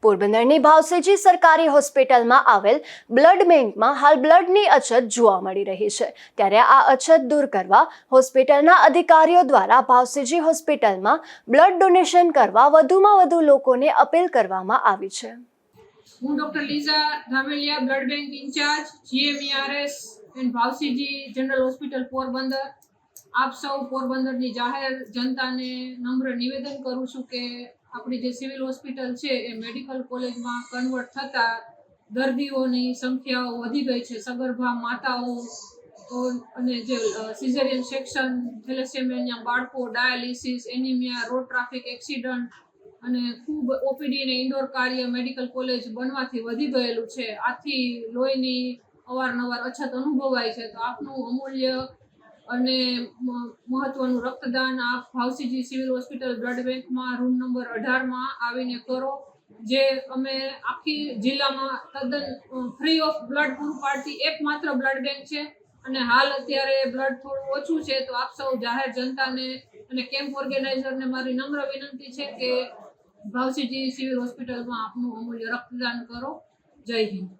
પોરબંદરની ભાવસેજી સરકારી હોસ્પિટલમાં આવેલ બ્લડ બેંકમાં હાલ બ્લડની અછત જોવા મળી રહી છે। ત્યારે આ અછત દૂર કરવા હોસ્પિટલના અધિકારીઓ દ્વારા ભાવસેજી હોસ્પિટલમાં બ્લડ ડોનેશન કરવા વધુમાં વધુ લોકોને અપીલ કરવામાં આવી છે। હું doctor Liza Dhameliya, blood bank incharge GMERS and ભાવસીજી જનરલ હોસ્પિટલ પોરબંદર। આપ સૌ પોરબંદરની જાહેર જનતાને નમ્ર નિવેદન કરું છું કે આપણી જે સિવિલ હોસ્પિટલ છે એ મેડિકલ કોલેજમાં કન્વર્ટ થતા દર્દીઓની સંખ્યાઓ વધી ગઈ છે। સગર્ભા માતાઓ અને જે સિઝેરિયન સેક્શન, થેલેસેમિયા બાળકો, dialysis, anaemia, road traffic accident અને ખૂબ ઓપીડી અને ઇન્ડોર કાર્ય મેડિકલ કોલેજ બનવાથી વધી ગયેલું છે। આથી લોહીની અવારનવાર અછત અનુભવાય છે। તો આપનું અમૂલ્ય અને મહત્વનું રક્તદાન આપ ભાવસીજી સિવિલ હોસ્પિટલ બ્લડ બેંકમાં રૂમ નંબર 18માં આવીને કરો। જે અમે આખી જિલ્લામાં તદ્દન ફ્રી ઓફ બ્લડ પૂરું પાડતી એકમાત્ર બ્લડ બેંક છે અને હાલ અત્યારે બ્લડ થોડું ઓછું છે। તો આપ સૌ જાહેર જનતાને અને કેમ્પ ઓર્ગેનાઇઝરને મારી નમ્ર વિનંતી છે કે ભાવસીજી સિવિલ હોસ્પિટલમાં આપનું અમૂલ્ય રક્તદાન કરો। જય હિન્દ।